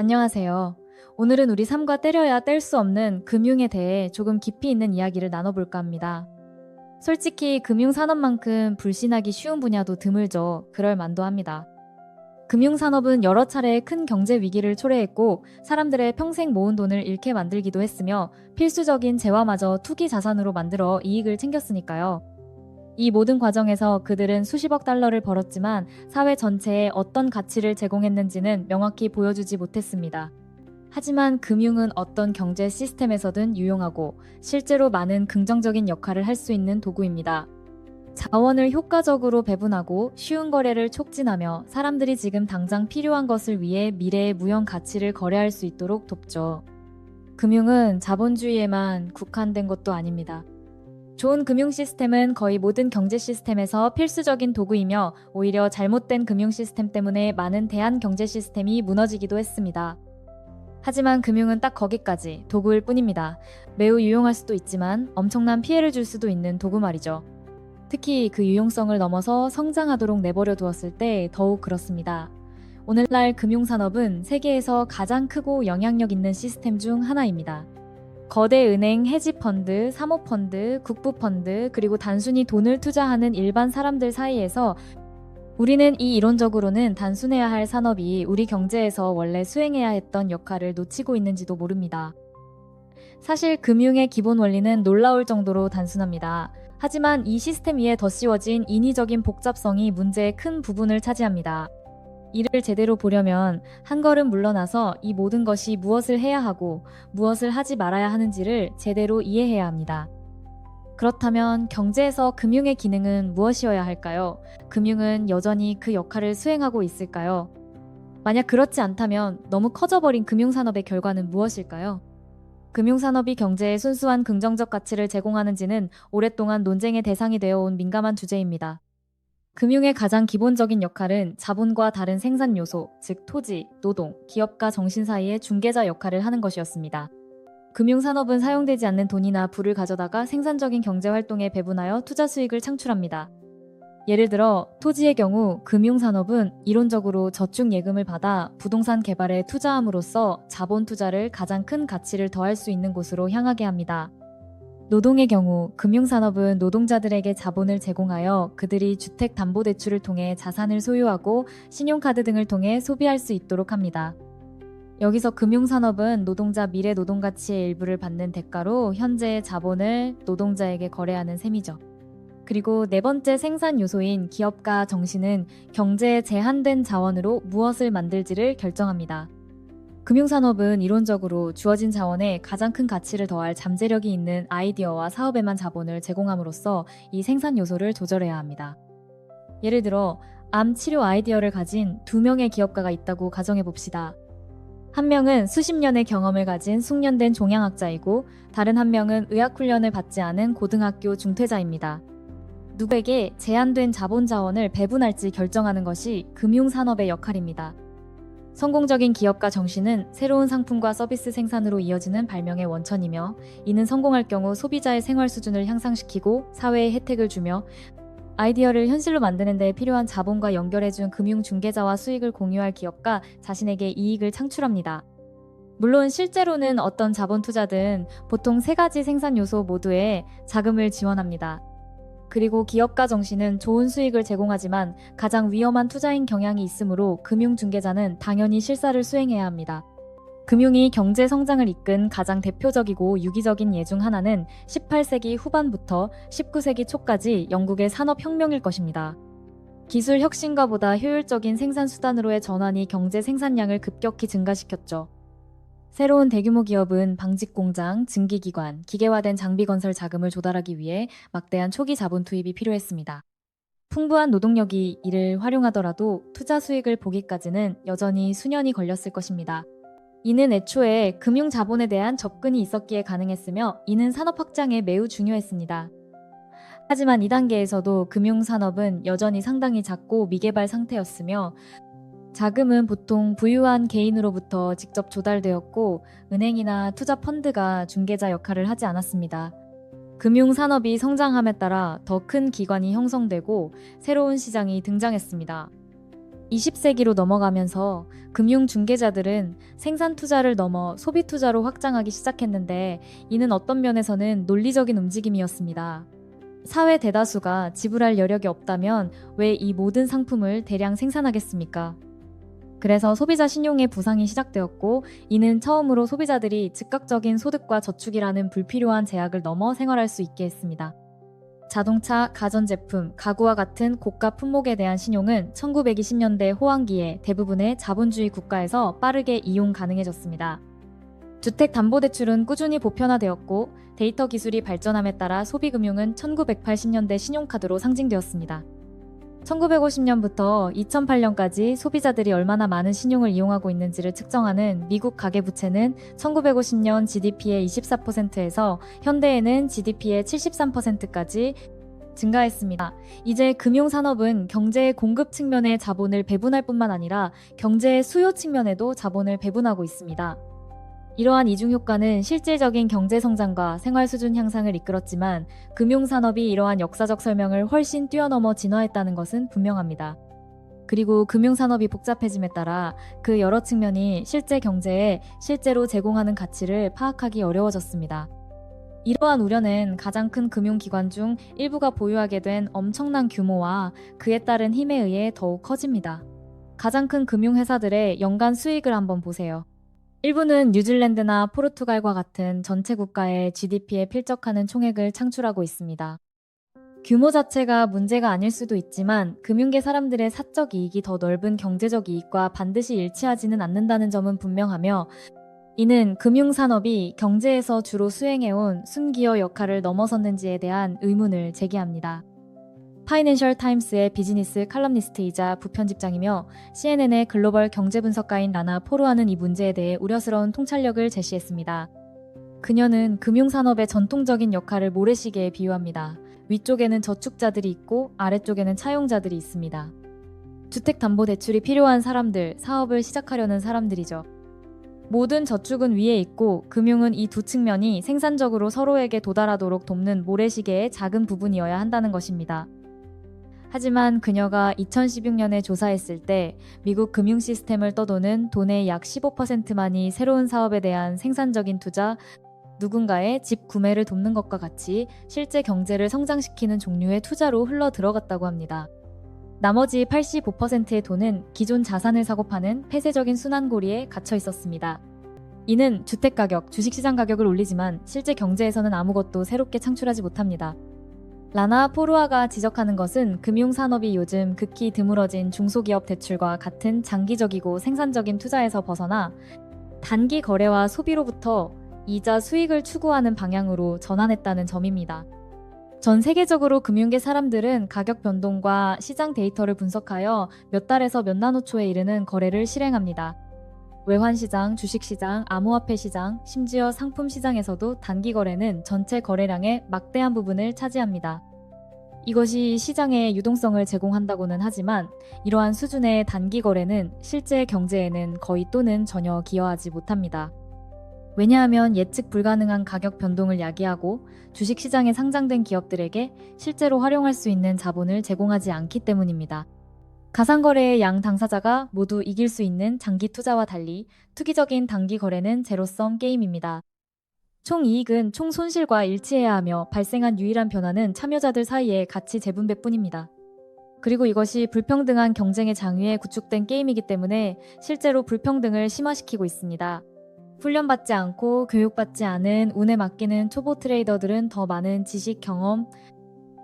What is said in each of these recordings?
안녕하세요. 오늘은 우리 삶과 때려야 뗄 수 없는 금융에 대해 조금 깊이 있는 이야기를 나눠볼까 합니다. 솔직히 금융산업만큼 불신하기 쉬운 분야도 드물죠. 그럴 만도 합니다. 금융산업은 여러 차례 큰 경제 위기를 초래했고 사람들의 평생 모은 돈을 잃게 만들기도 했으며 필수적인 재화마저 투기 자산으로 만들어 이익을 챙겼으니까요. 이 모든 과정에서 그들은 수십억 달러를 벌었지만 사회 전체에 어떤 가치를 제공했는지는 명확히 보여주지 못했습니다. 하지만 금융은 어떤 경제 시스템에서든 유용하고 실제로 많은 긍정적인 역할을 할 수 있는 도구입니다. 자원을 효과적으로 배분하고 쉬운 거래를 촉진하며 사람들이 지금 당장 필요한 것을 위해 미래의 무형 가치를 거래할 수 있도록 돕죠. 금융은 자본주의에만 국한된 것도 아닙니다. 좋은 금융 시스템은 거의 모든 경제 시스템에서 필수적인 도구이며 오히려 잘못된 금융 시스템 때문에 많은 대한 경제 시스템이 무너지기도 했습니다. 하지만 금융은 딱 거기까지 도구일 뿐입니다. 매우 유용할 수도 있지만 엄청난 피해를 줄 수도 있는 도구 말이죠. 특히 그 유용성을 넘어서 성장하도록 내버려 두었을 때 더욱 그렇습니다. 오늘날 금융산업은 세계에서 가장 크고 영향력 있는 시스템 중 하나입니다. 거대 은행, 헤지펀드, 사모펀드, 국부펀드, 그리고 단순히 돈을 투자하는 일반 사람들 사이에서 우리는 이 이론적으로는 단순해야 할 산업이 우리 경제에서 원래 수행해야 했던 역할을 놓치고 있는지도 모릅니다. 사실 금융의 기본 원리는 놀라울 정도로 단순합니다. 하지만 이 시스템 위에 덧씌워진 인위적인 복잡성이 문제의 큰 부분을 차지합니다. 이를 제대로 보려면 한 걸음 물러나서 이 모든 것이 무엇을 해야 하고 무엇을 하지 말아야 하는지를 제대로 이해해야 합니다. 그렇다면 경제에서 금융의 기능은 무엇이어야 할까요? 금융은 여전히 그 역할을 수행하고 있을까요? 만약 그렇지 않다면 너무 커져버린 금융산업의 결과는 무엇일까요? 금융산업이 경제에 순수한 긍정적 가치를 제공하는지는 오랫동안 논쟁의 대상이 되어온 민감한 주제입니다. 금융의 가장 기본적인 역할은 자본과 다른 생산 요소, 즉 토지, 노동, 기업과 정신 사이의 중개자 역할을 하는 것이었습니다. 금융산업은 사용되지 않는 돈이나 부를 가져다가 생산적인 경제활동에 배분하여 투자 수익을 창출합니다. 예를 들어 토지의 경우 금융산업은 이론적으로 저축 예금을 받아 부동산 개발에 투자함으로써 자본 투자를 가장 큰 가치를 더할 수 있는 곳으로 향하게 합니다. 노동의 경우 금융산업은 노동자들에게 자본을 제공하여 그들이 주택담보대출을 통해 자산을 소유하고 신용카드 등을 통해 소비할 수 있도록 합니다. 여기서 금융산업은 노동자 미래 노동가치의 일부를 받는 대가로 현재의 자본을 노동자에게 거래하는 셈이죠. 그리고 네 번째 생산 요소인 기업가 정신은 경제의 제한된 자원으로 무엇을 만들지를 결정합니다. 금융산업은 이론적으로 주어진 자원에 가장 큰 가치를 더할 잠재력이 있는 아이디어와 사업에만 자본을 제공함으로써 이 생산 요소를 조절해야 합니다. 예를 들어 암 치료 아이디어를 가진 2명의 기업가가 있다고 가정해 봅시다. 한 명은 수십 년의 경험을 가진 숙련된 종양학자이고 다른 한 명은 의학훈련을 받지 않은 고등학교 중퇴자입니다. 누구에게 제한된 자본 자원을 배분할지 결정하는 것이 금융산업의 역할입니다. 성공적인 기업가 정신은 새로운 상품과 서비스 생산으로 이어지는 발명의 원천이며 이는 성공할 경우 소비자의 생활 수준을 향상시키고 사회에 혜택을 주며 아이디어를 현실로 만드는 데 필요한 자본과 연결해준 금융 중개자와 수익을 공유할 기업가 자신에게 이익을 창출합니다. 물론 실제로는 어떤 자본 투자든 보통 세 가지 생산 요소 모두에 자금을 지원합니다. 그리고 기업가 정신은 좋은 수익을 제공하지만 가장 위험한 투자인 경향이 있으므로 금융 중개자는 당연히 실사를 수행해야 합니다. 금융이 경제 성장을 이끈 가장 대표적이고 유기적인 예 중 하나는 18세기 후반부터 19세기 초까지 영국의 산업혁명일 것입니다. 기술 혁신과 보다 효율적인 생산 수단으로의 전환이 경제 생산량을 급격히 증가시켰죠. 새로운 대규모 기업은 방직공장, 증기기관, 기계화된 장비 건설 자금을 조달하기 위해 막대한 초기 자본 투입이 필요했습니다. 풍부한 노동력이 이를 활용하더라도 투자 수익을 보기까지는 여전히 수년이 걸렸을 것입니다. 이는 애초에 금융 자본에 대한 접근이 있었기에 가능했으며 이는 산업 확장에 매우 중요했습니다. 하지만 이 단계에서도 금융산업은 여전히 상당히 작고 미개발 상태였으며 자금은 보통 부유한 개인으로부터 직접 조달되었고 은행이나 투자 펀드가 중개자 역할을 하지 않았습니다. 금융산업이 성장함에 따라 더 큰 기관이 형성되고 새로운 시장이 등장했습니다. 20세기로 넘어가면서 금융 중개자들은 생산 투자를 넘어 소비 투자로 확장하기 시작했는데, 이는 어떤 면에서는 논리적인 움직임이었습니다. 사회 대다수가 지불할 여력이 없다면 왜 이 모든 상품을 대량 생산하겠습니까? 그래서 소비자 신용의 부상이 시작되었고, 이는 처음으로 소비자들이 즉각적인 소득과 저축이라는 불필요한 제약을 넘어 생활할 수 있게 했습니다. 자동차, 가전제품, 가구와 같은 고가 품목에 대한 신용은 1920년대 호황기에 대부분의 자본주의 국가에서 빠르게 이용 가능해졌습니다. 주택담보대출은 꾸준히 보편화되었고, 데이터 기술이 발전함에 따라 소비금융은 1980년대 신용카드로 상징되었습니다. 1950년부터 2008년까지 소비자들이 얼마나 많은 신용을 이용하고 있는지를 측정하는 미국 가계부채는 1950년 GDP의 24%에서 현대에는 GDP의 73%까지 증가했습니다. 이제 금융산업은 경제의 공급 측면의 자본을 배분할 뿐만 아니라 경제의 수요 측면에도 자본을 배분하고 있습니다. 이러한 이중효과는 실질적인 경제성장과 생활수준 향상을 이끌었지만, 금융산업이 이러한 역사적 설명을 훨씬 뛰어넘어 진화했다는 것은 분명합니다. 그리고 금융산업이 복잡해짐에 따라 그 여러 측면이 실제 경제에 실제로 제공하는 가치를 파악하기 어려워졌습니다. 이러한 우려는 가장 큰 금융기관 중 일부가 보유하게 된 엄청난 규모와 그에 따른 힘에 의해 더욱 커집니다. 가장 큰 금융회사들의 연간 수익을 한번 보세요. 일부는 뉴질랜드나 포르투갈과 같은 전체 국가의 GDP에 필적하는 총액을 창출하고 있습니다. 규모 자체가 문제가 아닐 수도 있지만, 금융계 사람들의 사적 이익이 더 넓은 경제적 이익과 반드시 일치하지는 않는다는 점은 분명하며, 이는 금융산업이 경제에서 주로 수행해온 순기여 역할을 넘어섰는지에 대한 의문을 제기합니다. 파이낸셜 타임스의 비즈니스 칼럼니스트이자 부편집장이며 CNN의 글로벌 경제분석가인 라나 포르아는 이 문제에 대해 우려스러운 통찰력을 제시했습니다. 그녀는 금융산업의 전통적인 역할을 모래시계에 비유합니다. 위쪽에는 저축자들이 있고 아래쪽에는 차용자들이 있습니다. 주택담보대출이 필요한 사람들, 사업을 시작하려는 사람들이죠. 모든 저축은 위에 있고, 금융은 이 두 측면이 생산적으로 서로에게 도달하도록 돕는 모래시계의 작은 부분이어야 한다는 것입니다. 하지만 그녀가 2016년에 조사했을 때 미국 금융 시스템을 떠도는 돈의 약 15%만이 새로운 사업에 대한 생산적인 투자, 누군가의 집 구매를 돕는 것과 같이 실제 경제를 성장시키는 종류의 투자로 흘러 들어갔다고 합니다. 나머지 85%의 돈은 기존 자산을 사고 파는 폐쇄적인 순환고리에 갇혀 있었습니다. 이는 주택가격, 주식시장 가격을 올리지만 실제 경제에서는 아무것도 새롭게 창출하지 못합니다. 라나 포르아가 지적하는 것은 금융산업이 요즘 극히 드물어진 중소기업 대출과 같은 장기적이고 생산적인 투자에서 벗어나 단기 거래와 소비로부터 이자 수익을 추구하는 방향으로 전환했다는 점입니다. 전 세계적으로 금융계 사람들은 가격 변동과 시장 데이터를 분석하여 몇 달에서 몇 나노초에 이르는 거래를 실행합니다. 외환시장, 주식시장, 암호화폐 시장, 심지어 상품 시장에서도 단기 거래는 전체 거래량의 막대한 부분을 차지합니다. 이것이 시장에 유동성을 제공한다고는 하지만, 이러한 수준의 단기 거래는 실제 경제에는 거의 또는 전혀 기여하지 못합니다. 왜냐하면 예측 불가능한 가격 변동을 야기하고 주식시장에 상장된 기업들에게 실제로 활용할 수 있는 자본을 제공하지 않기 때문입니다. 가상거래의 양 당사자가 모두 이길 수 있는 장기 투자와 달리 투기적인 단기 거래는 제로섬 게임입니다. 총 이익은 총 손실과 일치해야 하며 발생한 유일한 변화는 참여자들 사이의 가치 재분배뿐입니다. 그리고 이것이 불평등한 경쟁의 장위에 구축된 게임이기 때문에 실제로 불평등을 심화시키고 있습니다. 훈련받지 않고 교육받지 않은 운에 맡기는 초보 트레이더들은 더 많은 지식, 경험,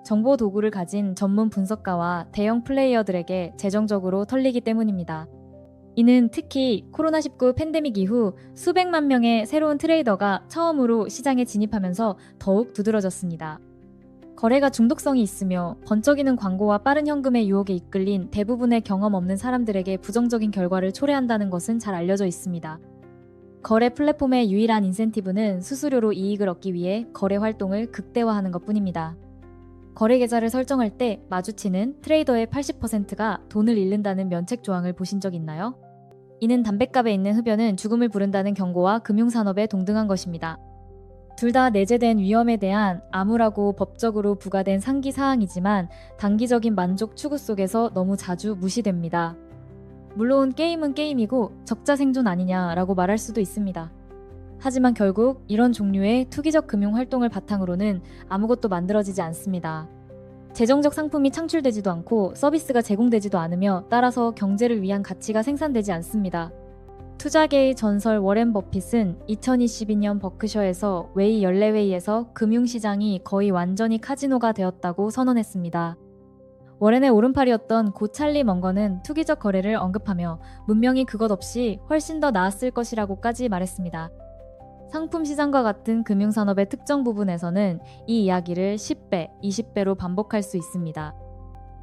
정보 도구를 가진 전문 분석가와 대형 플레이어들에게 재정적으로 털리기 때문입니다. 이는 특히 코로나19 팬데믹 이후 수백만 명의 새로운 트레이더가 처음으로 시장에 진입하면서 더욱 두드러졌습니다. 거래가 중독성이 있으며 번쩍이는 광고와 빠른 현금의 유혹에 이끌린 대부분의 경험 없는 사람들에게 부정적인 결과를 초래한다는 것은 잘 알려져 있습니다. 거래 플랫폼의 유일한 인센티브는 수수료로 이익을 얻기 위해 거래 활동을 극대화하는 것뿐입니다. 거래 계좌를 설정할 때 마주치는 트레이더의 80%가 돈을 잃는다는 면책 조항을 보신 적 있나요? 이는 담뱃값에 있는 흡연은 죽음을 부른다는 경고와 금융산업에 동등한 것입니다. 둘 다 내재된 위험에 대한 암울하고 법적으로 부과된 상기 사항이지만 단기적인 만족 추구 속에서 너무 자주 무시됩니다. 물론 게임은 게임이고 적자 생존 아니냐라고 말할 수도 있습니다. 하지만 결국 이런 종류의 투기적 금융 활동을 바탕으로는 아무것도 만들어지지 않습니다. 재정적 상품이 창출되지도 않고 서비스가 제공되지도 않으며 따라서 경제를 위한 가치가 생산되지 않습니다. 투자계의 전설 워렌 버핏은 2022년 버크셔에서 웨이 연례회의에서 금융시장이 거의 완전히 카지노가 되었다고 선언했습니다. 워렌의 오른팔이었던 고 찰리 먼거는 투기적 거래를 언급하며 문명이 그것 없이 훨씬 더 나았을 것이라고까지 말했습니다. 상품 시장과 같은 금융산업의 특정 부분에서는 이 이야기를 10배, 20배로 반복할 수 있습니다.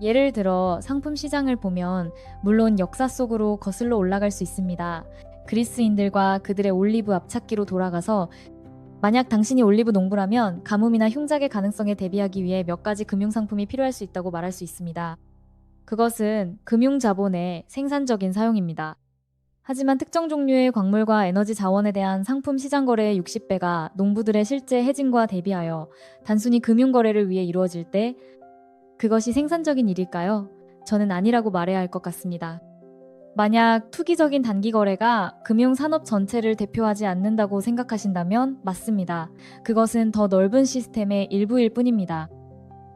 예를 들어 상품 시장을 보면 물론 역사 속으로 거슬러 올라갈 수 있습니다. 그리스인들과 그들의 올리브 앞찾기로 돌아가서 만약 당신이 올리브 농부라면 가뭄이나 흉작의 가능성에 대비하기 위해 몇 가지 금융상품이 필요할 수 있다고 말할 수 있습니다. 그것은 금융자본의 생산적인 사용입니다. 하지만 특정 종류의 광물과 에너지 자원에 대한 상품 시장 거래의 60배가 농부들의 실제 해증과 대비하여 단순히 금융 거래를 위해 이루어질 때 그것이 생산적인 일일까요? 저는 아니라고 말해야 할 것 같습니다. 만약 투기적인 단기 거래가 금융 산업 전체를 대표하지 않는다고 생각하신다면 맞습니다. 그것은 더 넓은 시스템의 일부일 뿐입니다.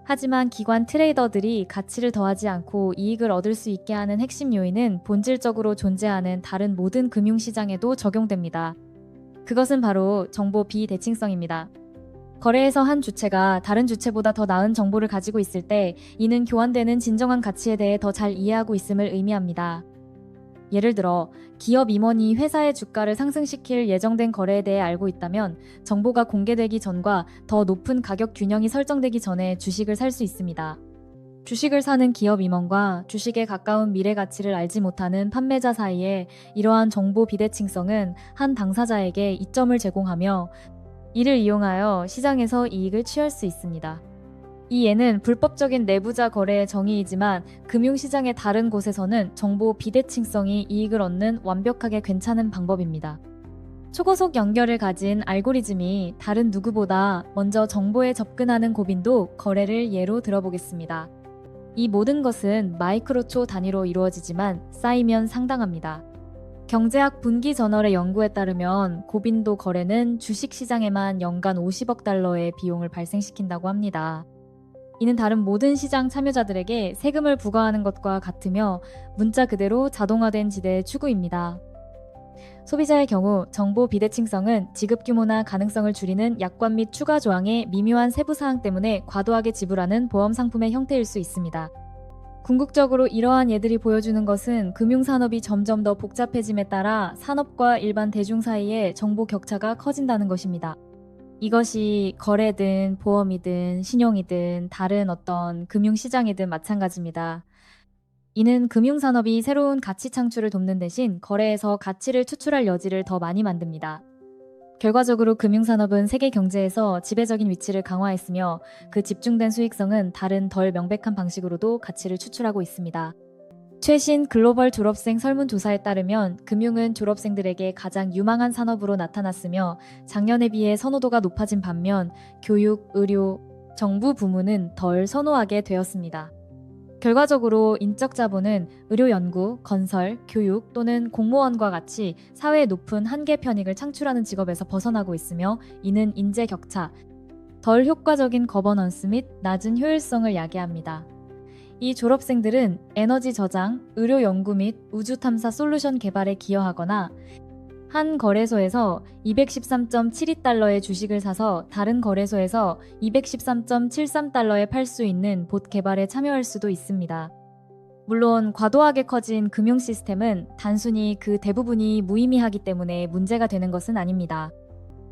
하지만 기관 트레이더들이 가치를 더하지 않고 이익을 얻을 수 있게 하는 핵심 요인은 본질적으로 존재하는 다른 모든 금융시장에도 적용됩니다. 그것은 바로 정보 비대칭성입니다. 거래에서 한 주체가 다른 주체보다 더 나은 정보를 가지고 있을 때 이는 교환되는 진정한 가치에 대해 더 잘 이해하고 있음을 의미합니다. 예를 들어 기업 임원이 회사의 주가를 상승시킬 예정된 거래에 대해 알고 있다면 정보가 공개되기 전과 더 높은 가격 균형이 설정되기 전에 주식을 살 수 있습니다. 주식을 사는 기업 임원과 주식에 가까운 미래 가치를 알지 못하는 판매자 사이에 이러한 정보 비대칭성은 한 당사자에게 이점을 제공하며 이를 이용하여 시장에서 이익을 취할 수 있습니다. 이 예는 불법적인 내부자 거래의 정의이지만 금융시장의 다른 곳에서는 정보 비대칭성이 이익을 얻는 완벽하게 괜찮은 방법입니다. 초고속 연결을 가진 알고리즘이 다른 누구보다 먼저 정보에 접근하는 고빈도 거래를 예로 들어보겠습니다. 이 모든 것은 마이크로초 단위로 이루어지지만 쌓이면 상당합니다. 경제학 분기 저널의 연구에 따르면 고빈도 거래는 주식시장에만 연간 50억 달러의 비용을 발생시킨다고 합니다. 이는 다른 모든 시장 참여자들에게 세금을 부과하는 것과 같으며 문자 그대로 자동화된 지대의 추구입니다. 소비자의 경우 정보 비대칭성은 지급 규모나 가능성을 줄이는 약관 및 추가 조항의 미묘한 세부 사항 때문에 과도하게 지불하는 보험 상품의 형태일 수 있습니다. 궁극적으로 이러한 예들이 보여주는 것은 금융산업이 점점 더 복잡해짐에 따라 산업과 일반 대중 사이의 정보 격차가 커진다는 것입니다. 이것이 거래든 보험이든 신용이든 다른 어떤 금융시장이든 마찬가지입니다. 이는 금융산업이 새로운 가치 창출을 돕는 대신 거래에서 가치를 추출할 여지를 더 많이 만듭니다. 결과적으로 금융산업은 세계 경제에서 지배적인 위치를 강화했으며 그 집중된 수익성은 다른 덜 명백한 방식으로도 가치를 추출하고 있습니다. 최신 글로벌 졸업생 설문조사에 따르면 금융은 졸업생들에게 가장 유망한 산업으로 나타났으며 작년에 비해 선호도가 높아진 반면 교육, 의료, 정부 부문은 덜 선호하게 되었습니다. 결과적으로 인적 자본은 의료 연구, 건설, 교육 또는 공무원과 같이 사회의 높은 한계 편익을 창출하는 직업에서 벗어나고 있으며 이는 인재 격차, 덜 효과적인 거버넌스 및 낮은 효율성을 야기합니다. 이 졸업생들은 에너지 저장, 의료 연구 및 우주 탐사 솔루션 개발에 기여하거나 한 거래소에서 213.72달러의 주식을 사서 다른 거래소에서 213.73달러에 팔 수 있는 봇 개발에 참여할 수도 있습니다. 물론 과도하게 커진 금융 시스템은 단순히 그 대부분이 무의미하기 때문에 문제가 되는 것은 아닙니다.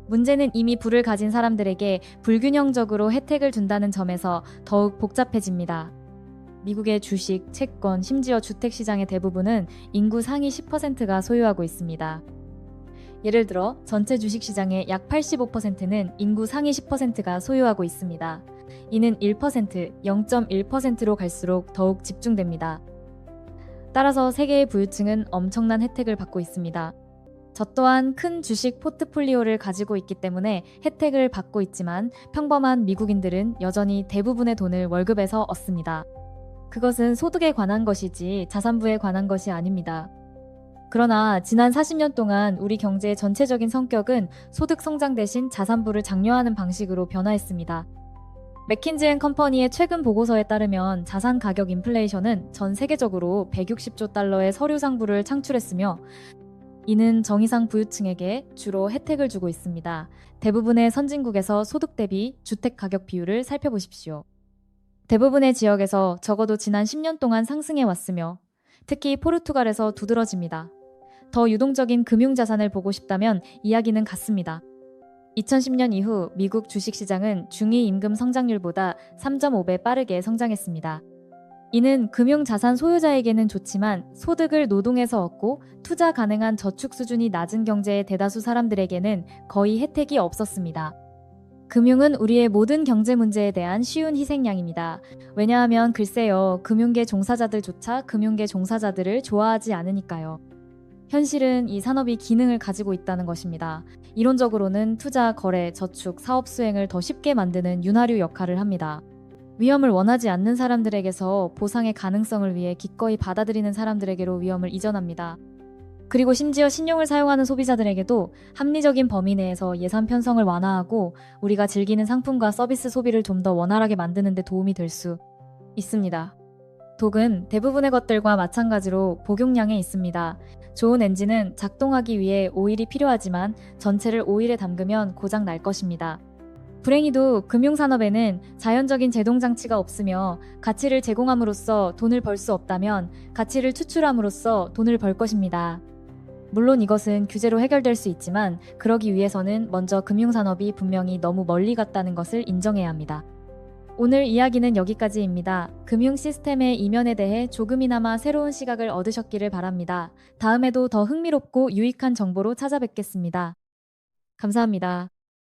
문제는 이미 부를 가진 사람들에게 불균형적으로 혜택을 준다는 점에서 더욱 복잡해집니다. 미국의 주식, 채권, 심지어 주택시장의 대부분은 인구 상위 10%가 소유하고 있습니다. 예를 들어 전체 주식시장의 약 85%는 인구 상위 10%가 소유하고 있습니다. 이는 1%, 0.1%로 갈수록 더욱 집중됩니다. 따라서 세계의 부유층은 엄청난 혜택을 받고 있습니다. 저 또한 큰 주식 포트폴리오를 가지고 있기 때문에 혜택을 받고 있지만 평범한 미국인들은 여전히 대부분의 돈을 월급에서 얻습니다. 그것은 소득에 관한 것이지 자산부에 관한 것이 아닙니다. 그러나 지난 40년 동안 우리 경제의 전체적인 성격은 소득 성장 대신 자산부를 장려하는 방식으로 변화했습니다. 맥킨지 앤 컴퍼니의 최근 보고서에 따르면 자산 가격 인플레이션은 전 세계적으로 160조 달러의 서류 상부를 창출했으며 이는 정의상 부유층에게 주로 혜택을 주고 있습니다. 대부분의 선진국에서 소득 대비 주택 가격 비율을 살펴보십시오. 대부분의 지역에서 적어도 지난 10년 동안 상승해 왔으며 특히 포르투갈에서 두드러집니다. 더 유동적인 금융자산을 보고 싶다면 이야기는 같습니다. 2010년 이후 미국 주식시장은 중위 임금 성장률보다 3.5배 빠르게 성장했습니다. 이는 금융자산 소유자에게는 좋지만 소득을 노동에서 얻고 투자 가능한 저축 수준이 낮은 경제의 대다수 사람들에게는 거의 혜택이 없었습니다. 금융은 우리의 모든 경제 문제에 대한 쉬운 희생양입니다. 왜냐하면 글쎄요, 금융계 종사자들조차 금융계 종사자들을 좋아하지 않으니까요. 현실은 이 산업이 기능을 가지고 있다는 것입니다. 이론적으로는 투자, 거래, 저축, 사업 수행을 더 쉽게 만드는 윤활유 역할을 합니다. 위험을 원하지 않는 사람들에게서 보상의 가능성을 위해 기꺼이 받아들이는 사람들에게로 위험을 이전합니다. 그리고 심지어 신용을 사용하는 소비자들에게도 합리적인 범위 내에서 예산 편성을 완화하고 우리가 즐기는 상품과 서비스 소비를 좀 더 원활하게 만드는 데 도움이 될 수 있습니다. 독은 대부분의 것들과 마찬가지로 복용량에 있습니다. 좋은 엔진은 작동하기 위해 오일이 필요하지만 전체를 오일에 담그면 고장 날 것입니다. 불행히도 금융산업에는 자연적인 제동장치가 없으며 가치를 제공함으로써 돈을 벌 수 없다면 가치를 추출함으로써 돈을 벌 것입니다. 물론 이것은 규제로 해결될 수 있지만 그러기 위해서는 먼저 금융산업이 분명히 너무 멀리 갔다는 것을 인정해야 합니다. 오늘 이야기는 여기까지입니다. 금융 시스템의 이면에 대해 조금이나마 새로운 시각을 얻으셨기를 바랍니다. 다음에도 더 흥미롭고 유익한 정보로 찾아뵙겠습니다. 감사합니다.